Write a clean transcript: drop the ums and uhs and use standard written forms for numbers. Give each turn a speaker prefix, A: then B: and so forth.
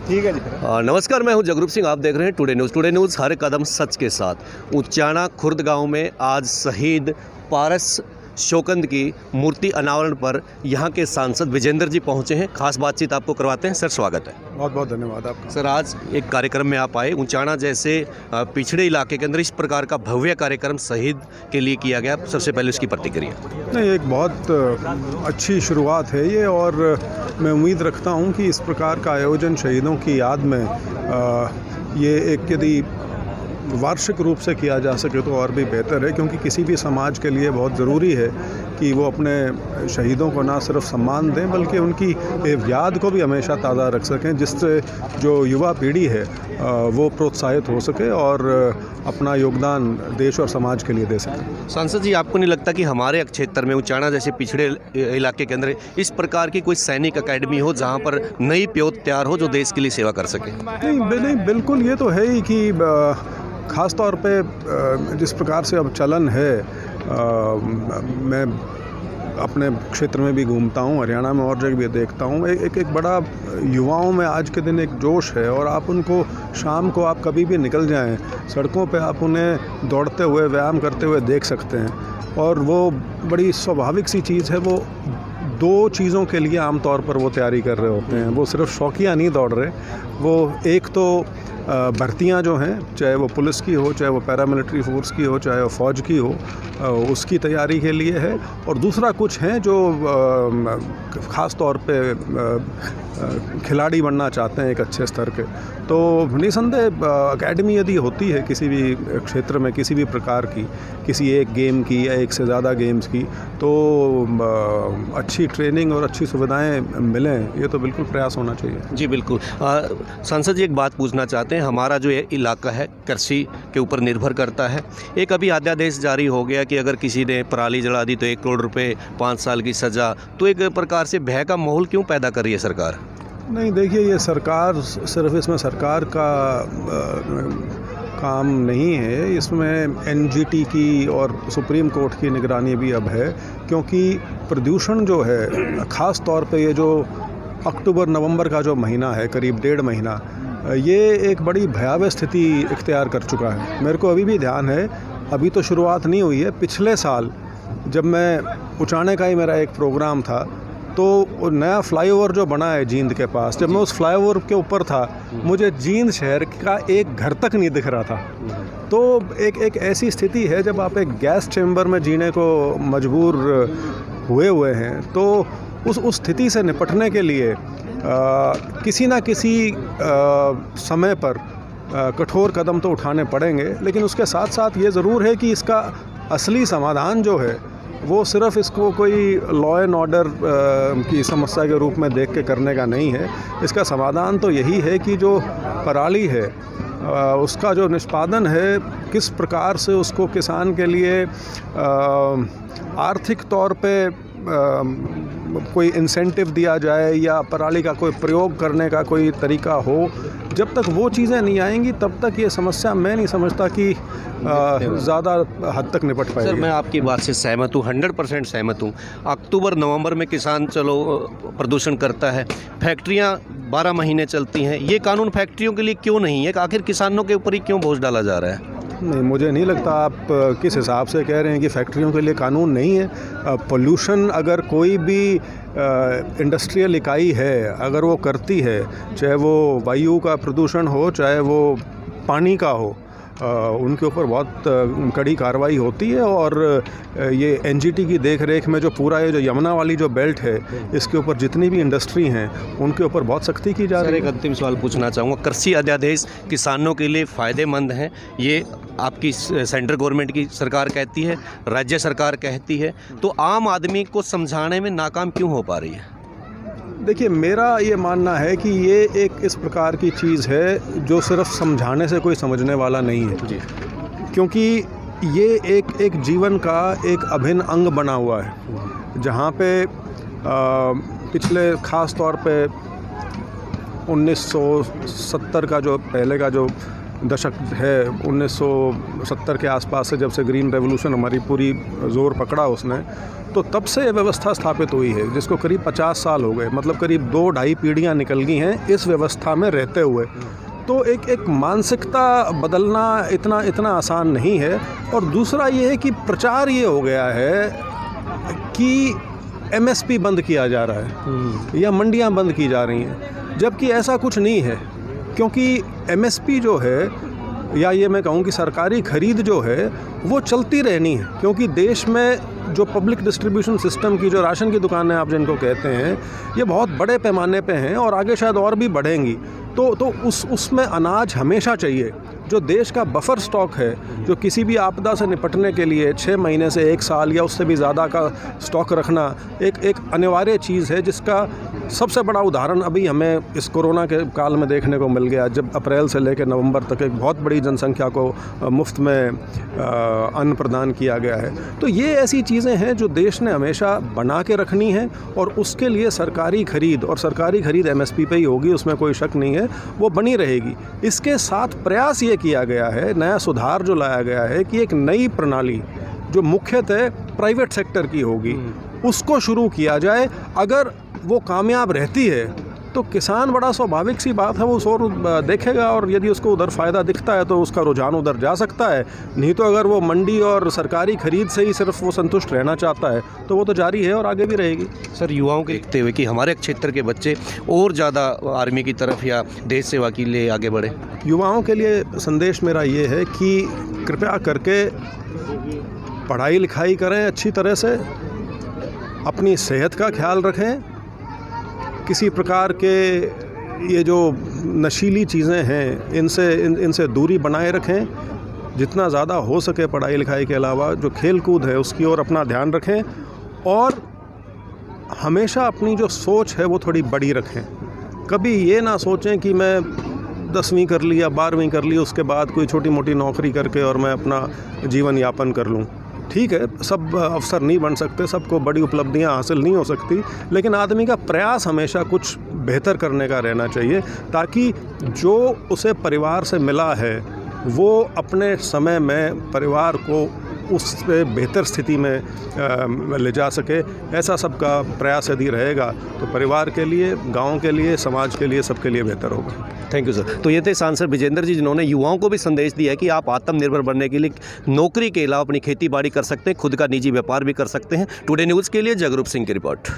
A: ठीक है जी।
B: नमस्कार, मैं हूं जगरूप सिंह। आप देख रहे हैं टुडे न्यूज़। टुडे न्यूज़ हर कदम सच के साथ। उचाना खुर्द गांव में आज शहीद पारस शौकंद की मूर्ति अनावरण पर यहां के सांसद विजेंद्र जी पहुंचे हैं। खास बातचीत आपको करवाते हैं। सर, स्वागत है।
A: बहुत बहुत धन्यवाद आपका।
B: सर, आज एक कार्यक्रम में आप आए। उचाना जैसे पिछड़े इलाके के अंदर इस प्रकार का भव्य कार्यक्रम शहीद के लिए किया गया। सबसे पहले उसकी प्रतिक्रिया।
A: नहीं, एक बहुत अच्छी शुरुआत है ये, और मैं उम्मीद रखता हूँ कि इस प्रकार का आयोजन शहीदों की याद में ये एक यदि वार्षिक रूप से किया जा सके तो और भी बेहतर है, क्योंकि किसी भी समाज के लिए बहुत ज़रूरी है कि वो अपने शहीदों को ना सिर्फ सम्मान दें बल्कि उनकी याद को भी हमेशा ताज़ा रख सकें, जिससे जो युवा पीढ़ी है वो प्रोत्साहित हो सके और अपना योगदान देश और समाज के लिए दे सके।
B: सांसद जी, आपको नहीं लगता कि हमारे क्षेत्र में उचाना जैसे पिछड़े इलाके के अंदर इस प्रकार की कोई सैनिक अकेडमी हो जहाँ पर नई प्योत तैयार हो जो देश के लिए सेवा कर सके?
A: नहीं, बिल्कुल ये तो है ही कि ख़ास तौर पे जिस प्रकार से अब चलन है, मैं अपने क्षेत्र में भी घूमता हूँ, हरियाणा में और जगह भी देखता हूँ, एक बड़ा युवाओं में आज के दिन एक जोश है, और आप उनको शाम को आप कभी भी निकल जाएं सड़कों पे आप उन्हें दौड़ते हुए व्यायाम करते हुए देख सकते हैं, और वो बड़ी स्वाभाविक सी चीज़ है। वो दो चीज़ों के लिए आमतौर पर वो तैयारी कर रहे होते हैं। वो सिर्फ शौकिया नहीं दौड़ रहे, वो एक तो भर्तियां जो हैं, चाहे वो पुलिस की हो, चाहे वो पैरामिलिट्री फोर्स की हो, चाहे वो फ़ौज की हो, उसकी तैयारी के लिए है, और दूसरा कुछ हैं जो ख़ास तौर पे खिलाड़ी बनना चाहते हैं एक अच्छे स्तर के। तो निसंदेह एकेडमी यदि होती है किसी भी क्षेत्र में, किसी भी प्रकार की, किसी एक गेम की या एक से ज़्यादा गेम्स की, तो अच्छी ट्रेनिंग और अच्छी सुविधाएं मिलें, ये तो बिल्कुल प्रयास होना चाहिए।
B: जी बिल्कुल। सांसद जी, एक बात पूछना चाहते हैं। हमारा जो ये इलाका है कृषि के ऊपर निर्भर करता है। एक अभी अध्यादेश जारी हो गया कि अगर किसी ने पराली जला दी तो 1 करोड़ रुपए, 5 साल की सज़ा। तो एक प्रकार से भय का माहौल क्यों पैदा कर रही है सरकार?
A: नहीं, देखिए, ये सरकार सिर्फ इसमें सरकार का काम नहीं है, इसमें एनजीटी की और सुप्रीम कोर्ट की निगरानी भी अब है, क्योंकि प्रदूषण जो है, ख़ास तौर पे ये जो अक्टूबर-नवंबर का जो महीना है, करीब 1.5 महीना, ये एक बड़ी भयावह स्थिति इख्तियार कर चुका है। मेरे को अभी भी ध्यान है, अभी तो शुरुआत नहीं हुई है, पिछले साल जब मैं उचाने का ही मेरा एक प्रोग्राम था, तो नया फ्लाईओवर जो बना है जींद के पास, जब मैं उस फ्लाईओवर के ऊपर था, मुझे जींद शहर का एक घर तक नहीं दिख रहा था। तो एक ऐसी स्थिति है जब आप एक गैस चैम्बर में जीने को मजबूर हुए हैं, तो उस स्थिति से निपटने के लिए किसी ना किसी समय पर कठोर कदम तो उठाने पड़ेंगे, लेकिन उसके साथ साथ ये ज़रूर है कि इसका असली समाधान जो है वो सिर्फ इसको कोई लॉ एंड ऑर्डर की समस्या के रूप में देख के करने का नहीं है। इसका समाधान तो यही है कि जो पराली है उसका जो निष्पादन है, किस प्रकार से उसको किसान के लिए आर्थिक तौर पे कोई इंसेंटिव दिया जाए या पराली का कोई प्रयोग करने का कोई तरीका हो। जब तक वो चीज़ें नहीं आएंगी तब तक ये समस्या मैं नहीं समझता कि ज़्यादा हद तक निपट पाएगी।
B: सर, मैं आपकी बात से सहमत हूँ, 100% सहमत हूँ। अक्टूबर-नवंबर में किसान चलो प्रदूषण करता है, फैक्ट्रियाँ 12 महीने चलती हैं। ये कानून फैक्ट्रियों के लिए क्यों नहीं है? आखिर किसानों के ऊपर ही क्यों बोझ डाला जा रहा है?
A: नहीं, मुझे नहीं लगता। आप किस हिसाब से कह रहे हैं कि फैक्ट्रियों के लिए कानून नहीं है? पोल्यूशन अगर कोई भी इंडस्ट्रियल इकाई है, अगर वो करती है, चाहे वो वायु का प्रदूषण हो, चाहे वो पानी का हो, उनके ऊपर बहुत कड़ी कार्रवाई होती है। और ये एनजीटी की देख रेख में जो पूरा ये जो यमुना वाली जो बेल्ट है, इसके ऊपर जितनी भी इंडस्ट्री हैं उनके ऊपर बहुत सख्ती की जा रही है।
B: एक अंतिम सवाल पूछना चाहूँगा। कृषि अध्यादेश किसानों के लिए फ़ायदेमंद हैं, ये आपकी सेंट्रल गवर्नमेंट की सरकार कहती है, राज्य सरकार कहती है, तो आम आदमी को समझाने में नाकाम क्यों हो पा रही है?
A: देखिए, मेरा ये मानना है कि ये एक इस प्रकार की चीज़ है जो सिर्फ समझाने से कोई समझने वाला नहीं है जी, क्योंकि ये एक जीवन का एक अभिन्न अंग बना हुआ है, जहाँ पे पिछले ख़ास तौर पे 1970 का जो पहले का जो दशक है 1970 के आसपास से, जब से ग्रीन रेवोल्यूशन हमारी पूरी ज़ोर पकड़ा उसने, तो तब से ये व्यवस्था स्थापित हुई है, जिसको करीब 50 साल हो गए, मतलब करीब 2-2.5 पीढ़ियाँ निकल गई हैं इस व्यवस्था में रहते हुए। तो एक मानसिकता बदलना इतना आसान नहीं है। और दूसरा ये है कि प्रचार ये हो गया है कि एमएसपी बंद किया जा रहा है या मंडियां बंद की जा रही हैं, जबकि ऐसा कुछ नहीं है। क्योंकि एमएसपी जो है, या ये मैं कहूँ कि सरकारी खरीद जो है, वो चलती रहनी है। क्योंकि देश में जो पब्लिक डिस्ट्रीब्यूशन सिस्टम की जो राशन की दुकानें आप जिनको कहते हैं, ये बहुत बड़े पैमाने पे हैं और आगे शायद और भी बढ़ेंगी। तो उसमें अनाज हमेशा चाहिए। जो देश का बफर स्टॉक है, जो किसी भी आपदा से निपटने के लिए 6 महीने से 1 साल या उससे भी ज़्यादा का स्टॉक रखना एक अनिवार्य चीज़ है, जिसका सबसे बड़ा उदाहरण अभी हमें इस कोरोना के काल में देखने को मिल गया, जब अप्रैल से लेकर नवंबर तक एक बहुत बड़ी जनसंख्या को मुफ्त में अन्न प्रदान किया गया है। तो ये ऐसी चीज़ें हैं जो देश ने हमेशा बना के रखनी है, और उसके लिए सरकारी खरीद एमएसपी पे ही होगी, उसमें कोई शक नहीं है, वो बनी रहेगी। इसके साथ प्रयास ये किया गया है, नया सुधार जो लाया गया है कि एक नई प्रणाली जो मुख्यतः प्राइवेट सेक्टर की होगी, उसको शुरू किया जाए। अगर वो कामयाब रहती है तो किसान, बड़ा स्वाभाविक सी बात है, वो शोर देखेगा, और यदि उसको उधर फ़ायदा दिखता है तो उसका रुझान उधर जा सकता है। नहीं तो अगर वो मंडी और सरकारी खरीद से ही सिर्फ वो संतुष्ट रहना चाहता है तो वो तो जारी है और आगे भी रहेगी।
B: सर, युवाओं के देखते हुए कि हमारे क्षेत्र के बच्चे और ज़्यादा आर्मी की तरफ या देश सेवा के लिए आगे बढ़े,
A: युवाओं के लिए संदेश मेरा ये है कि कृपया करके पढ़ाई लिखाई करें अच्छी तरह से, अपनी सेहत का ख्याल रखें, किसी प्रकार के ये जो नशीली चीज़ें हैं इनसे दूरी बनाए रखें। जितना ज़्यादा हो सके पढ़ाई लिखाई के अलावा जो खेल कूद है उसकी ओर अपना ध्यान रखें, और हमेशा अपनी जो सोच है वो थोड़ी बड़ी रखें। कभी ये ना सोचें कि मैं 10वीं कर ली या 12वीं कर ली, उसके बाद कोई छोटी मोटी नौकरी करके और मैं अपना जीवन यापन कर लूँ। ठीक है, सब अफसर नहीं बन सकते, सबको बड़ी उपलब्धियां हासिल नहीं हो सकती, लेकिन आदमी का प्रयास हमेशा कुछ बेहतर करने का रहना चाहिए, ताकि जो उसे परिवार से मिला है वो अपने समय में परिवार को उस बेहतर स्थिति में ले जा सके। ऐसा सबका प्रयास यदि रहेगा तो परिवार के लिए, गांव के लिए, समाज के लिए, सबके लिए बेहतर होगा।
B: Thank you sir. तो ये थे सांसद विजेंद्र जी, जिन्होंने युवाओं को भी संदेश दिया है कि आप आत्मनिर्भर बनने के लिए नौकरी के अलावा अपनी खेती बाड़ी कर सकते हैं, खुद का निजी व्यापार भी कर सकते हैं। टुडे न्यूज़ के लिए जगरूप सिंह की रिपोर्ट।